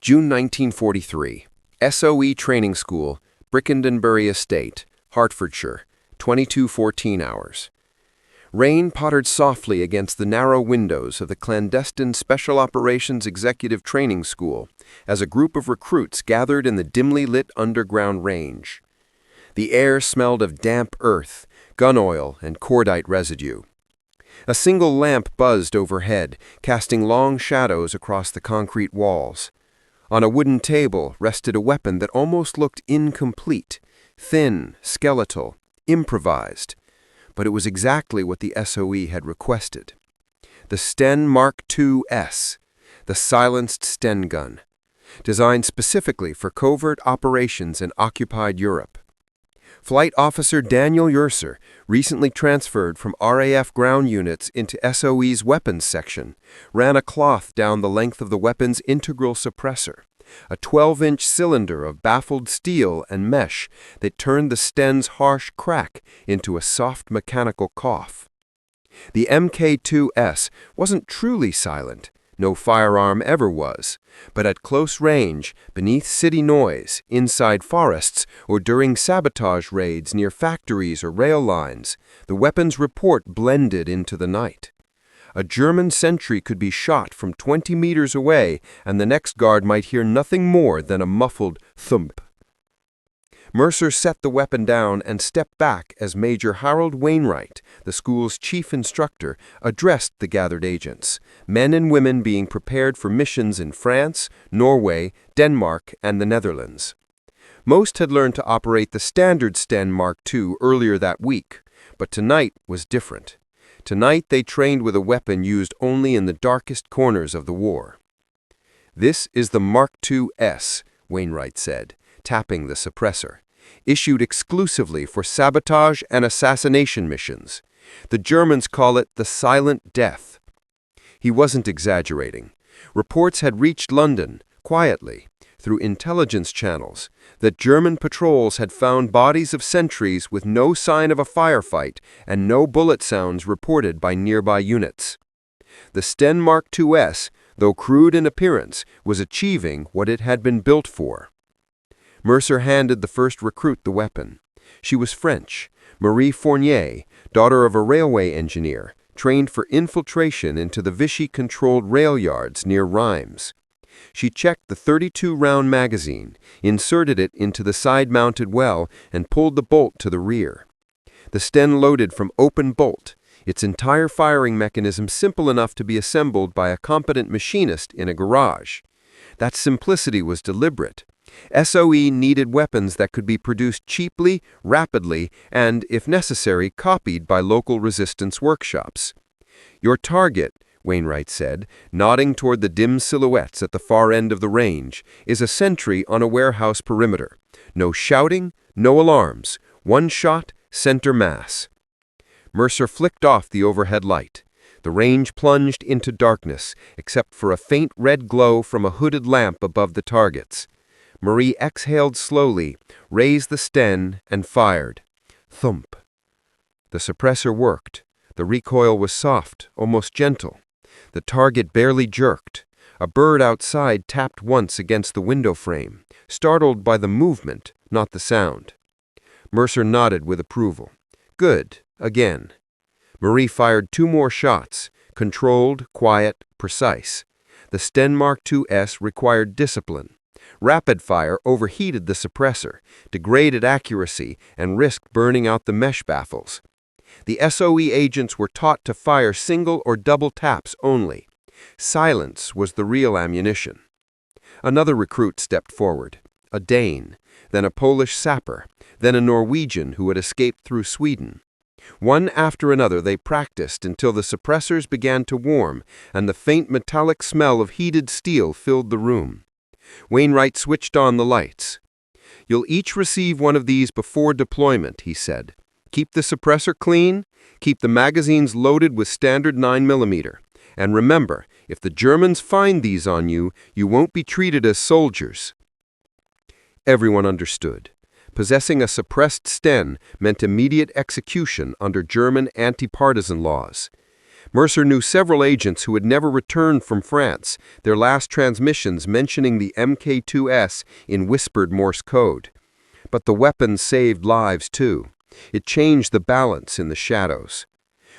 June 1943. SOE Training School, Brickendonbury Estate, Hertfordshire, 22:14 hours. Rain pattered softly against the narrow windows of the clandestine Special Operations Executive Training School as a group of recruits gathered in the dimly lit underground range. The air smelled of damp earth, gun oil, and cordite residue. A single lamp buzzed overhead, casting long shadows across the concrete walls. On a wooden table rested a weapon that almost looked incomplete, thin, skeletal, improvised. But it was exactly what the SOE had requested. The Sten Mk II, the silenced Sten gun, designed specifically for covert operations in occupied Europe. Flight Officer Daniel Yerser, recently transferred from RAF ground units into SOE's weapons section, ran a cloth down the length of the weapon's integral suppressor, a 12-inch cylinder of baffled steel and mesh that turned the Sten's harsh crack into a soft mechanical cough. The Mk II wasn't truly silent. No firearm ever was, but at close range, beneath city noise, inside forests, or during sabotage raids near factories or rail lines, the weapon's report blended into the night. A German sentry could be shot from 20 meters away, and the next guard might hear nothing more than a muffled thump. Mercer set the weapon down and stepped back as Major Harold Wainwright, the school's chief instructor, addressed the gathered agents, men and women being prepared for missions in France, Norway, Denmark, and the Netherlands. Most had learned to operate the standard Sten Mk II earlier that week, but tonight was different. Tonight they trained with a weapon used only in the darkest corners of the war. "This is the Mk II, Wainwright said, tapping the suppressor, issued exclusively for sabotage and assassination missions. The Germans call it the Silent Death." He wasn't exaggerating. Reports had reached London, quietly, through intelligence channels, that German patrols had found bodies of sentries with no sign of a firefight and no bullet sounds reported by nearby units. The Sten Mk II, though crude in appearance, was achieving what it had been built for. Mercer handed the first recruit the weapon. She was French, Marie Fournier, daughter of a railway engineer, trained for infiltration into the Vichy-controlled rail yards near Reims. She checked the 32-round magazine, inserted it into the side-mounted well, and pulled the bolt to the rear. The Sten loaded from open bolt, its entire firing mechanism simple enough to be assembled by a competent machinist in a garage. That simplicity was deliberate. SOE needed weapons that could be produced cheaply, rapidly, and, if necessary, copied by local resistance workshops. "Your target," Wainwright said, nodding toward the dim silhouettes at the far end of the range, "is a sentry on a warehouse perimeter. No shouting, no alarms. One shot, center mass." Mercer flicked off the overhead light. The range plunged into darkness, except for a faint red glow from a hooded lamp above the targets. Marie exhaled slowly, raised the Sten, and fired. Thump. The suppressor worked. The recoil was soft, almost gentle. The target barely jerked. A bird outside tapped once against the window frame, startled by the movement, not the sound. Mercer nodded with approval. "Good. Again." Marie fired 2 more shots, controlled, quiet, precise. The Sten Mk II required discipline. Rapid fire overheated the suppressor, degraded accuracy, and risked burning out the mesh baffles. The SOE agents were taught to fire single or double taps only. Silence was the real ammunition. Another recruit stepped forward, a Dane, then a Polish sapper, then a Norwegian who had escaped through Sweden. One after another they practiced until the suppressors began to warm and the faint metallic smell of heated steel filled the room. Wainwright switched on the lights. "You'll each receive one of these before deployment," he said. "Keep the suppressor clean, keep the magazines loaded with standard 9mm, and remember, if the Germans find these on you, you won't be treated as soldiers." Everyone understood. Possessing a suppressed Sten meant immediate execution under German anti-partisan laws. Mercer knew several agents who had never returned from France, their last transmissions mentioning the Mk2S in whispered Morse code. But the weapon saved lives too. It changed the balance in the shadows.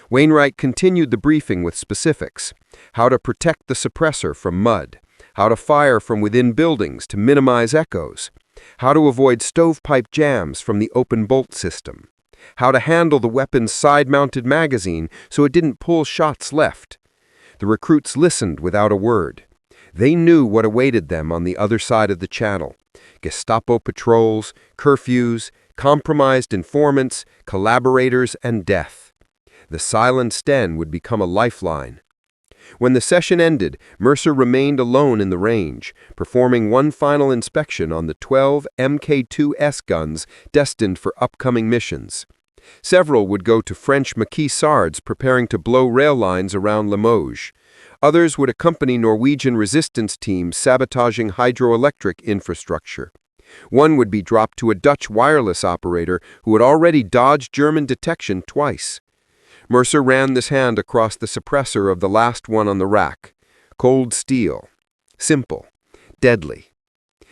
Wainwright continued the briefing with specifics: how to protect the suppressor from mud, how to fire from within buildings to minimize echoes, how to avoid stovepipe jams from the open bolt system, how to handle the weapon's side-mounted magazine so it didn't pull shots left. The recruits listened without a word. They knew what awaited them on the other side of the channel: Gestapo patrols, curfews, compromised informants, collaborators, and death. The silent Sten would become a lifeline. When the session ended, Mercer remained alone in the range, performing one final inspection on the 12 Mk2S guns destined for upcoming missions. Several would go to French maquisards preparing to blow rail lines around Limoges. Others would accompany Norwegian resistance teams sabotaging hydroelectric infrastructure. One would be dropped to a Dutch wireless operator who had already dodged German detection twice. Mercer ran this hand across the suppressor of the last one on the rack. Cold steel. Simple. Deadly.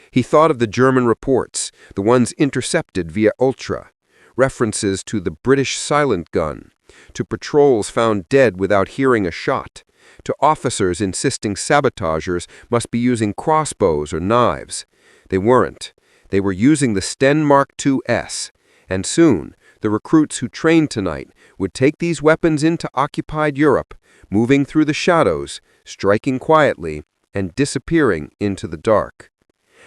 He thought of the German reports, the ones intercepted via Ultra, references to the British silent gun, to patrols found dead without hearing a shot, to officers insisting sabotagers must be using crossbows or knives. They weren't. They were using the Sten Mk II, and soon the recruits who trained tonight would take these weapons into occupied Europe, moving through the shadows, striking quietly, and disappearing into the dark.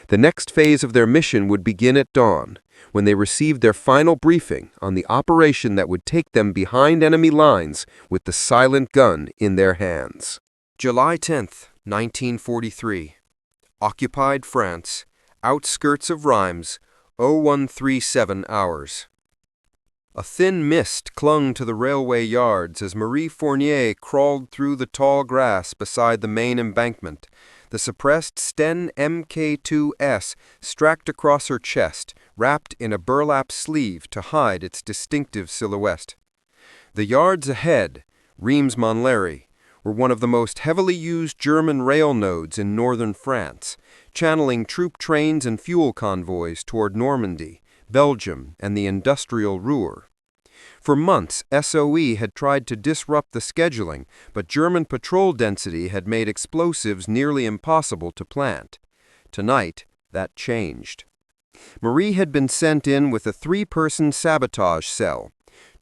The next phase of their mission would begin at dawn, when they received their final briefing on the operation that would take them behind enemy lines with the silent gun in their hands. July 10th, 1943. Occupied France. Outskirts of Reims, 0137 hours. A thin mist clung to the railway yards as Marie Fournier crawled through the tall grass beside the main embankment, the suppressed Sten Mk II strapped across her chest, wrapped in a burlap sleeve to hide its distinctive silhouette. The yards ahead, Reims-Montlhéry, were one of the most heavily used German rail nodes in northern France, channeling troop trains and fuel convoys toward Normandy, Belgium, and the industrial Ruhr. For months, SOE had tried to disrupt the scheduling, but German patrol density had made explosives nearly impossible to plant. Tonight, that changed. Marie had been sent in with a 3-person sabotage cell,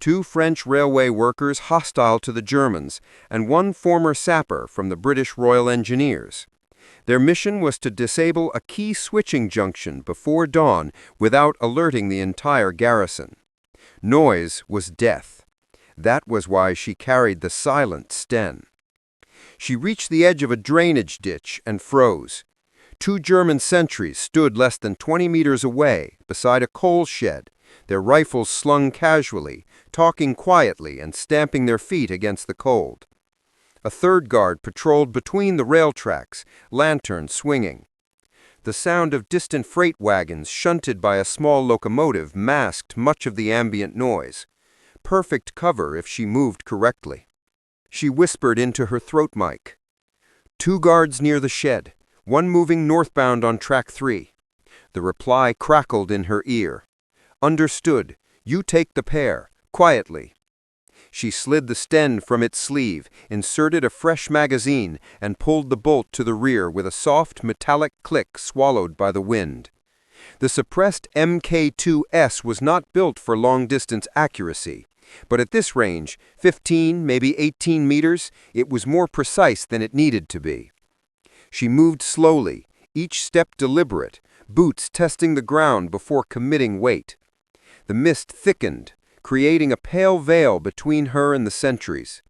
2 French railway workers hostile to the Germans, and 1 former sapper from the British Royal Engineers. Their mission was to disable a key switching junction before dawn without alerting the entire garrison. Noise was death. That was why she carried the silent Sten. She reached the edge of a drainage ditch and froze. 2 German sentries stood less than 20 meters away, beside a coal shed, their rifles slung casually, talking quietly and stamping their feet against the cold. A 3rd guard patrolled between the rail tracks, lantern swinging. The sound of distant freight wagons shunted by a small locomotive masked much of the ambient noise. Perfect cover if she moved correctly. She whispered into her throat mic. 2 guards near the shed, 1 moving northbound on track 3. The reply crackled in her ear. Understood. You take the pair, quietly. She slid the Sten from its sleeve, inserted a fresh magazine, and pulled the bolt to the rear with a soft metallic click swallowed by the wind. The suppressed Mk II was not built for long-distance accuracy, but at this range, 15, maybe 18 meters, it was more precise than it needed to be. She moved slowly, each step deliberate, boots testing the ground before committing weight. The mist thickened, creating a pale veil between her and the sentries.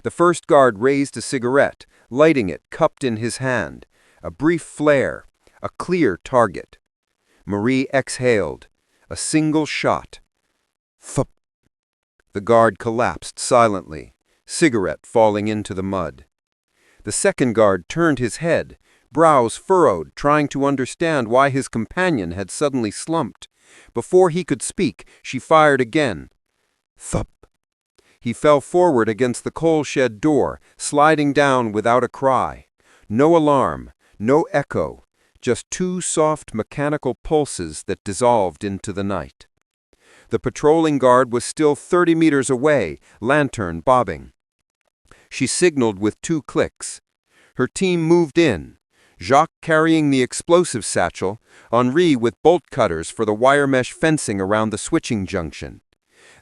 The 1st guard raised a cigarette, lighting it cupped in his hand. A brief flare, a clear target. Marie exhaled. A single shot. Thup. The guard collapsed silently, cigarette falling into the mud. The 2nd guard turned his head, brows furrowed, trying to understand why his companion had suddenly slumped. Before he could speak, she fired again. Thup. He fell forward against the coal shed door, sliding down without a cry. No alarm, no echo, just two soft mechanical pulses that dissolved into the night. The patrolling guard was still 30 meters away, lantern bobbing. She signaled with 2 clicks. Her team moved in, Jacques carrying the explosive satchel, Henri with bolt cutters for the wire mesh fencing around the switching junction.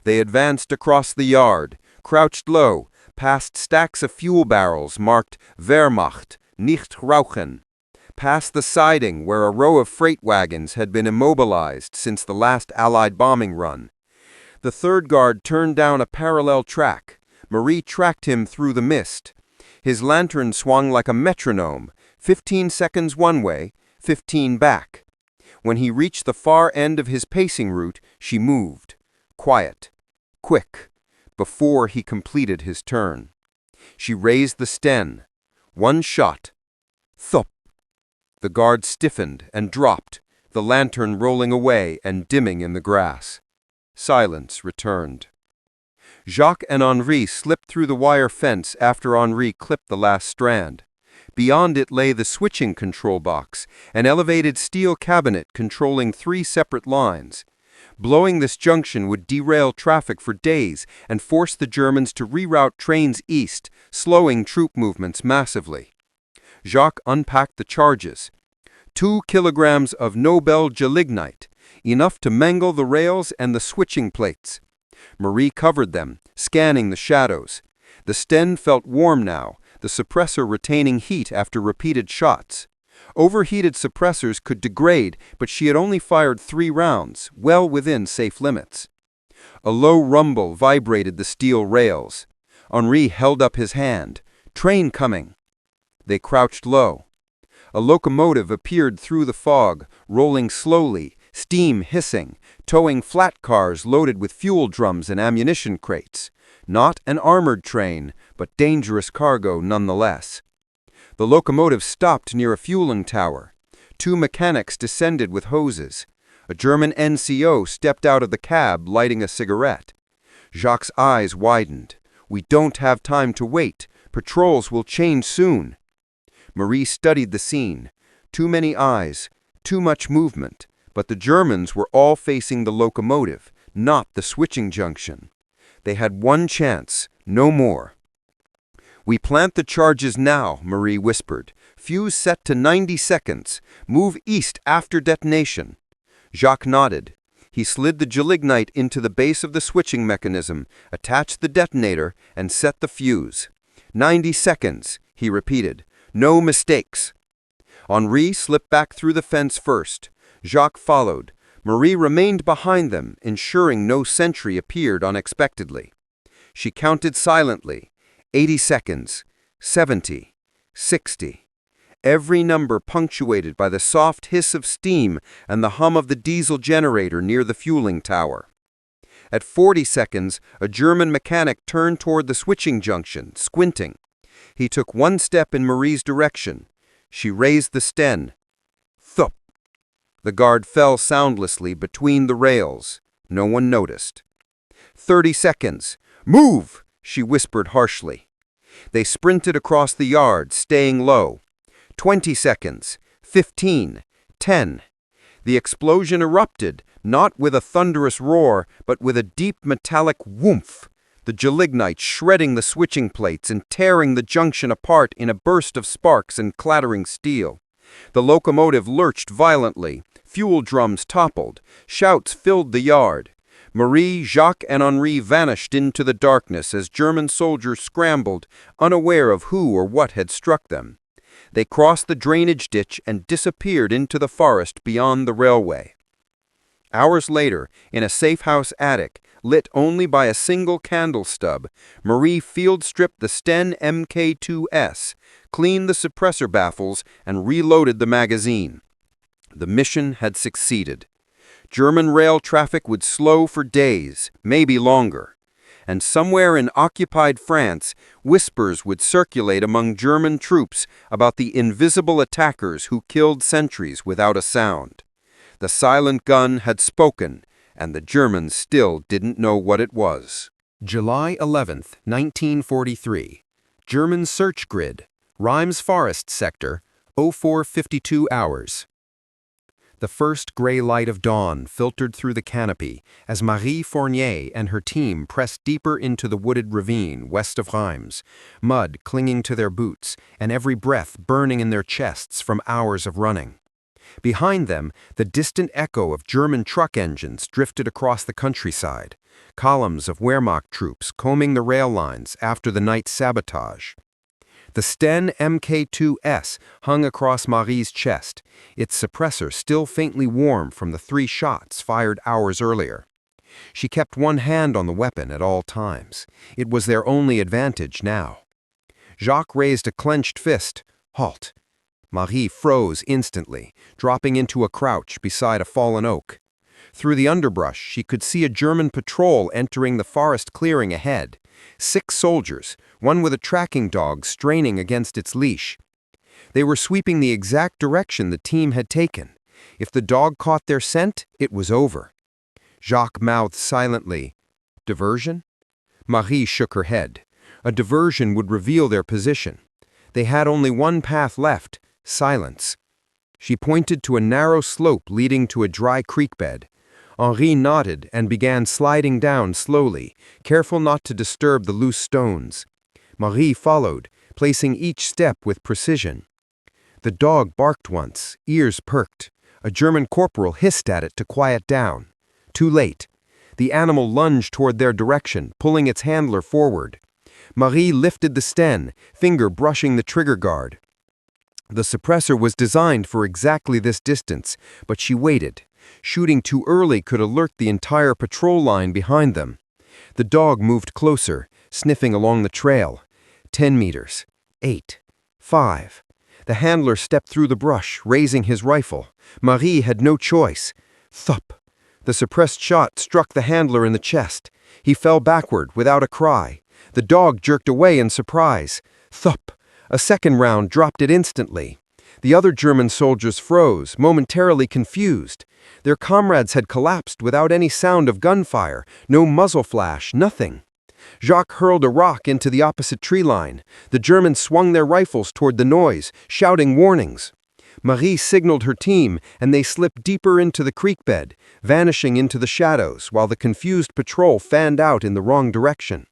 They advanced across the yard, crouched low, past stacks of fuel barrels marked Wehrmacht, nicht rauchen, past the siding where a row of freight wagons had been immobilized since the last Allied bombing run. The third guard turned down a parallel track. Marie tracked him through the mist. His lantern swung like a metronome, 15 seconds one way, 15 back. When he reached the far end of his pacing route, she moved. Quiet, quick, before he completed his turn. She raised the Sten. 1 shot. Thup. The guard stiffened and dropped, the lantern rolling away and dimming in the grass. Silence returned. Jacques and Henri slipped through the wire fence after Henri clipped the last strand. Beyond it lay the switching control box, an elevated steel cabinet controlling 3 separate lines. Blowing this junction would derail traffic for days and force the Germans to reroute trains east, slowing troop movements massively. Jacques unpacked the charges. 2 kilograms of Nobel gelignite, enough to mangle the rails and the switching plates. Marie covered them, scanning the shadows. The Sten felt warm now, the suppressor retaining heat after repeated shots. Overheated suppressors could degrade, but she had only fired 3 rounds, well within safe limits. A low rumble vibrated the steel rails. Henri held up his hand. Train coming. They crouched low. A locomotive appeared through the fog, rolling slowly, steam hissing, towing flat cars loaded with fuel drums and ammunition crates. Not an armored train, but dangerous cargo nonetheless. The locomotive stopped near a fueling tower. 2 mechanics descended with hoses. A German NCO stepped out of the cab, lighting a cigarette. Jacques' eyes widened. We don't have time to wait. Patrols will change soon. Marie studied the scene. Too many eyes, too much movement, but the Germans were all facing the locomotive, not the switching junction. They had 1 chance, no more. We plant the charges now, Marie whispered. Fuse set to 90 seconds. Move east after detonation. Jacques nodded. He slid the gelignite into the base of the switching mechanism, attached the detonator, and set the fuse. 90 seconds, he repeated. No mistakes. Henri slipped back through the fence first. Jacques followed. Marie remained behind them, ensuring no sentry appeared unexpectedly. She counted silently. 80 seconds. 70. 60. Every number punctuated by the soft hiss of steam and the hum of the diesel generator near the fueling tower. At 40 seconds, a German mechanic turned toward the switching junction, squinting. He took 1 step in Marie's direction. She raised the Sten. Thup! The guard fell soundlessly between the rails. No one noticed. 30 seconds. Move! She whispered harshly. They sprinted across the yard, staying low. 20 seconds. 15. 10. The explosion erupted, not with a thunderous roar, but with a deep metallic whoomph. The gelignite shredding the switching plates and tearing the junction apart in a burst of sparks and clattering steel. The locomotive lurched violently. Fuel drums toppled. Shouts filled the yard. Marie, Jacques, and Henri vanished into the darkness as German soldiers scrambled, unaware of who or what had struck them. They crossed the drainage ditch and disappeared into the forest beyond the railway. Hours later, in a safe house attic, lit only by a single candle stub, Marie field-stripped the Sten Mk II, cleaned the suppressor baffles, and reloaded the magazine. The mission had succeeded. German rail traffic would slow for days, maybe longer. And somewhere in occupied France, whispers would circulate among German troops about the invisible attackers who killed sentries without a sound. The silent gun had spoken, and the Germans still didn't know what it was. July 11th, 1943. German search grid. Reims forest sector, 04:52 hours. The first gray light of dawn filtered through the canopy as Marie Fournier and her team pressed deeper into the wooded ravine west of Reims, mud clinging to their boots and every breath burning in their chests from hours of running. Behind them, the distant echo of German truck engines drifted across the countryside, columns of Wehrmacht troops combing the rail lines after the night's sabotage. The Sten Mk II hung across Marie's chest, its suppressor still faintly warm from the 3 shots fired hours earlier. She kept one hand on the weapon at all times. It was their only advantage now. Jacques raised a clenched fist. Halt! Marie froze instantly, dropping into a crouch beside a fallen oak. Through the underbrush, she could see a German patrol entering the forest clearing ahead. 6 soldiers, one with a tracking dog straining against its leash. They were sweeping the exact direction the team had taken. If the dog caught their scent, it was over. Jacques mouthed silently, "Diversion?" Marie shook her head. A diversion would reveal their position. They had only one path left, silence. She pointed to a narrow slope leading to a dry creek bed. Henri nodded and began sliding down slowly, careful not to disturb the loose stones. Marie followed, placing each step with precision. The dog barked once, ears perked. A German corporal hissed at it to quiet down. Too late. The animal lunged toward their direction, pulling its handler forward. Marie lifted the Sten, finger brushing the trigger guard. The suppressor was designed for exactly this distance, but she waited. Shooting too early could alert the entire patrol line behind them. The dog moved closer, sniffing along the trail. 10 meters. 8. 5. The handler stepped through the brush, raising his rifle. Marie had no choice. Thup! The suppressed shot struck the handler in the chest. He fell backward without a cry. The dog jerked away in surprise. Thup! A second round dropped it instantly. The other German soldiers froze, momentarily confused. Their comrades had collapsed without any sound of gunfire, no muzzle flash, nothing. Jacques hurled a rock into the opposite tree line. The Germans swung their rifles toward the noise, shouting warnings. Marie signaled her team, and they slipped deeper into the creek bed, vanishing into the shadows while the confused patrol fanned out in the wrong direction.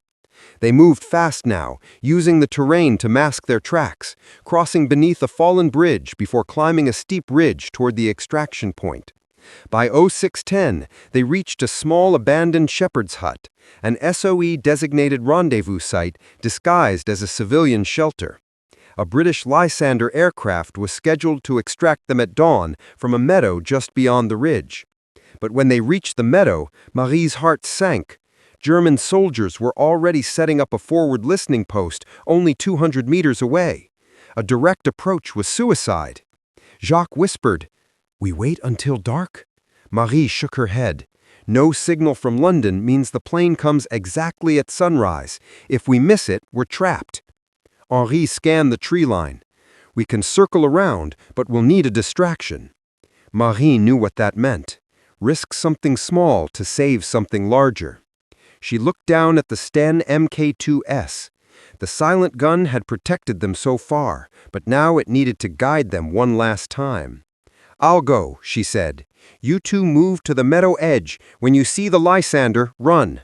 They moved fast now, using the terrain to mask their tracks, crossing beneath a fallen bridge before climbing a steep ridge toward the extraction point. By 0610, they reached a small abandoned shepherd's hut, an SOE-designated rendezvous site disguised as a civilian shelter. A British Lysander aircraft was scheduled to extract them at dawn from a meadow just beyond the ridge. But when they reached the meadow, Marie's heart sank. German soldiers were already setting up a forward listening post only 200 meters away. A direct approach was suicide. Jacques whispered, "We wait until dark?" Marie shook her head. No signal from London means the plane comes exactly at sunrise. If we miss it, we're trapped. Henri scanned the tree line. "We can circle around, but we'll need a distraction." Marie knew what that meant. Risk something small to save something larger. She looked down at the Sten Mk II. The silent gun had protected them so far, but now it needed to guide them one last time. "I'll go," she said. "You two move to the meadow edge. When you see the Lysander, run."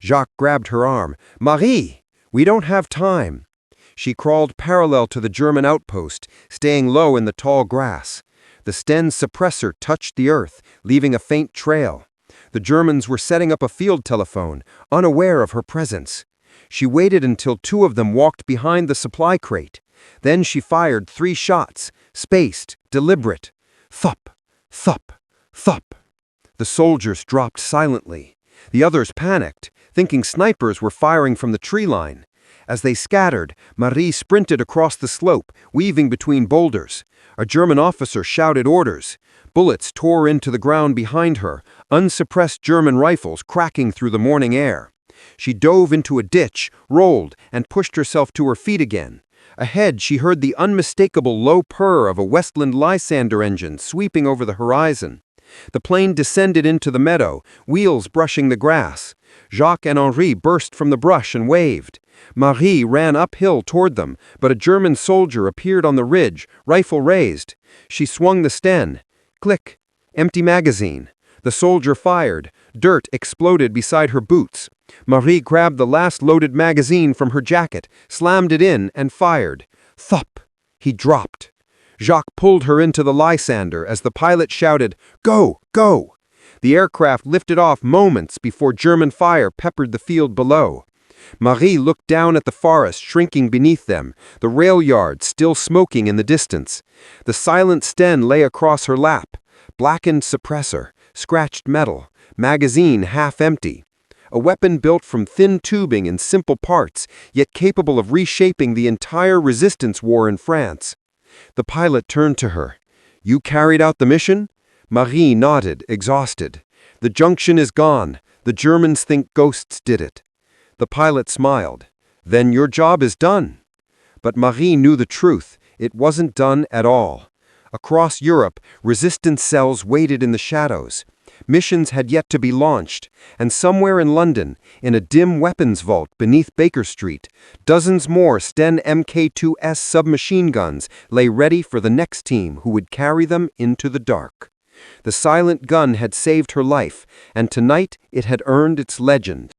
Jacques grabbed her arm. "Marie, we don't have time." She crawled parallel to the German outpost, staying low in the tall grass. The Sten's suppressor touched the earth, leaving a faint trail. The Germans were setting up a field telephone, unaware of her presence. She waited until 2 of them walked behind the supply crate. Then she fired 3 shots, spaced, deliberate. Thup, thup, thup. The soldiers dropped silently. The others panicked, thinking snipers were firing from the tree line. As they scattered, Marie sprinted across the slope, weaving between boulders. A German officer shouted orders. Bullets tore into the ground behind her, unsuppressed German rifles cracking through the morning air. She dove into a ditch, rolled, and pushed herself to her feet again. Ahead, she heard the unmistakable low purr of a Westland Lysander engine sweeping over the horizon. The plane descended into the meadow, wheels brushing the grass. Jacques and Henri burst from the brush and waved. Marie ran uphill toward them, but a German soldier appeared on the ridge, rifle raised. She swung the Sten. Click. Empty magazine. The soldier fired. Dirt exploded beside her boots. Marie grabbed the last loaded magazine from her jacket, slammed it in, and fired. Thump! He dropped. Jacques pulled her into the Lysander as the pilot shouted, "Go! Go!" The aircraft lifted off moments before German fire peppered the field below. Marie looked down at the forest shrinking beneath them, the rail yard still smoking in the distance. The silent Sten lay across her lap. Blackened suppressor, scratched metal, magazine half empty. A weapon built from thin tubing and simple parts, yet capable of reshaping the entire resistance war in France. The pilot turned to her. "You carried out the mission?" Marie nodded, exhausted. "The junction is gone. The Germans think ghosts did it." The pilot smiled. "Then your job is done." But Marie knew the truth. It wasn't done at all. Across Europe, resistance cells waited in the shadows. Missions had yet to be launched, and somewhere in London, in a dim weapons vault beneath Baker Street, dozens more Sten Mk II submachine guns lay ready for the next team who would carry them into the dark. The silent gun had saved her life, and tonight it had earned its legend.